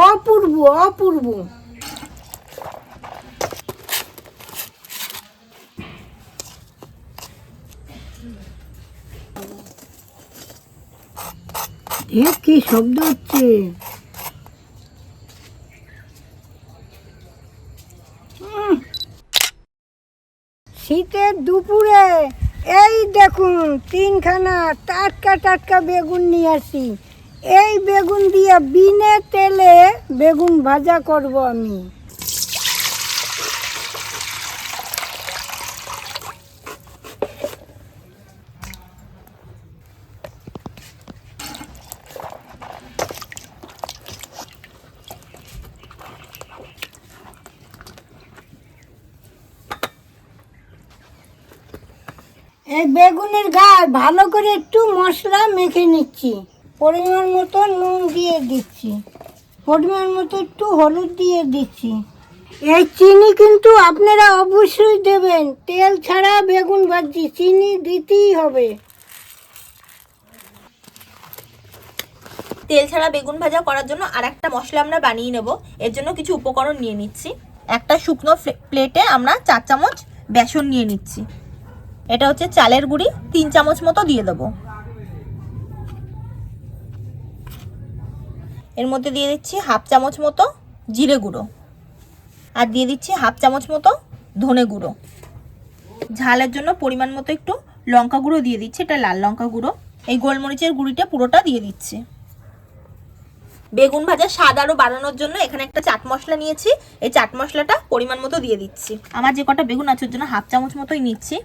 অপূর্ব অপূর্ব। কি শব্দ হচ্ছে? শীতের দুপুরে এই দেখুন তিনখানা টাটকা টাটকা বেগুন নিয়ে আসি। এই বেগুন দিয়ে বিনে তেলে বেগুন ভাজা করব আমি। এই বেগুনের গায়ে ভালো করে একটু মশলা মেখে নিচ্ছি। পরিমাণ মতো নুন দিয়ে দিচ্ছি, পরিমাণ মতো একটু হলুদ দিয়ে দিচ্ছি। এই চিনি কিন্তু আপনারা অবশ্যই দেবেন, তেল ছাড়া বেগুন ভাজি, চিনি দিতেই হবে। তেল ছাড়া বেগুন ভাজা করার জন্য আর একটা মশলা আমরা বানিয়ে নেব। এর জন্য কিছু উপকরণ নিয়ে নিচ্ছি। একটা শুকনো প্লেটে আমরা 4 চামচ বেসন নিয়ে নিচ্ছি। এটা হচ্ছে চালের গুঁড়ি, 3 চামচ মতো দিয়ে দেবো। এর মধ্যে দিয়ে দিচ্ছি হাফ চামচ মতো জিরে গুঁড়ো, আর দিয়ে দিচ্ছি হাফ চামচ মতো ধনে গুঁড়ো। ঝালের জন্য পরিমাণ মতো একটু লঙ্কা গুঁড়ো দিয়ে দিচ্ছি, এটা লাল লঙ্কা গুঁড়ো। এই গোলমরিচের গুঁড়িটা পুরোটা দিয়ে দিচ্ছি। বেগুন ভাজা স্বাদ আরও বাড়ানোর জন্য এখানে একটা চাট মশলা নিয়েছি। এই চাট মশলাটা পরিমাণ মতো দিয়ে দিচ্ছি। আমার যে কটা বেগুন আছে ওর জন্য হাফ চামচ মতোই নিচ্ছি।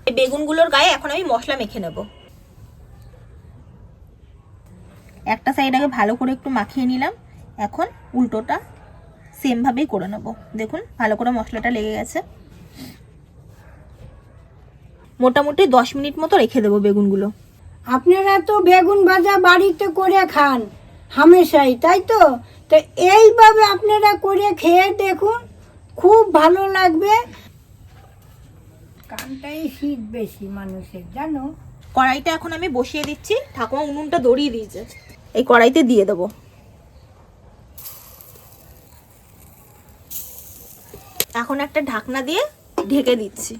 এই বেগুনগুলোর গায়ে এখন আমি মশলা মেখে নেব। একটা সাইড আগে ভালো করে একটু মাখিয়ে নিলাম, এখন উল্টোটা সেম ভাবেই করে নেব। দেখুন ভালো করে মশলাটা লেগে গেছে। মোটামুটি 10 মিনিট মতো রেখে দেবো বেগুনগুলো। আপনারা তো বেগুন ভাজা বাড়িতে করে খান হামেশাই, তাই তো? তো এইভাবে আপনারা করে খেয়ে দেখুন, খুব ভালো লাগবে। কানটাই শীত বেশি মানুষের, জানো। কড়াইটা এখন আমি বসিয়ে দিচ্ছি। ঠাকুমা উনুনটা ধরিয়ে দিয়েছে, এই কড়াইতে দিয়ে দেবো। এখন একটা ঢাকনা দিয়ে ঢেকে দিচ্ছি।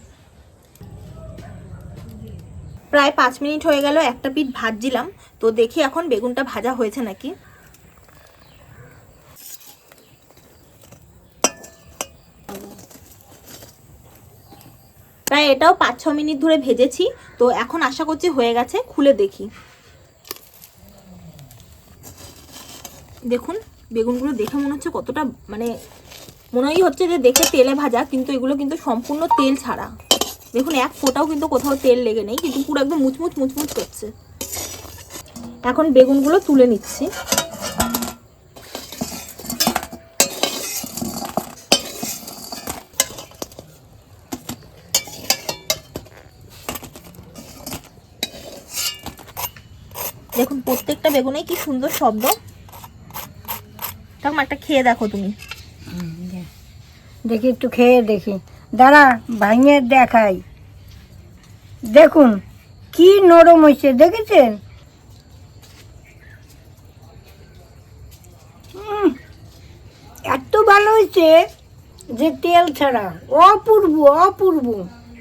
প্রায় 5 মিনিট হয়ে গেল, একটা পিঠ ভাজছিলাম। তো দেখি এখন বেগুনটা ভাজা হয়েছে নাকি। প্রায় এটাও 5-6 মিনিট ধরে ভেজেছি। তো এখন আশা করছি হয়ে গেছে। খুলে দেখি। দেখুন বেগুনগুলো দেখে মনে হচ্ছে কতটা, মানে মনেই হচ্ছে যে দেখে তেলে ভাজা, কিন্তু এগুলো কিন্তু সম্পূর্ণ তেল ছাড়া। দেখুন এক ফোঁটাও কিন্তু কোথাও তেল লেগে নেই, কিন্তু পুরো একদম মুচমুচ মুচমুচ করছে। এখন বেগুনগুলো তুলে নিচ্ছি। দেখুন প্রত্যেকটা বেগুনে কি সুন্দর শব্দ। তখন একটা খেয়ে দেখো তুমি। দেখি একটু খেয়ে দেখি, দাঁড়া ভাঙিয়ে দেখাই। দেখুন কি নরম হয়েছে, দেখেছেন? এত ভালো হয়েছে যে তেল ছাড়া, অপূর্ব অপূর্ব।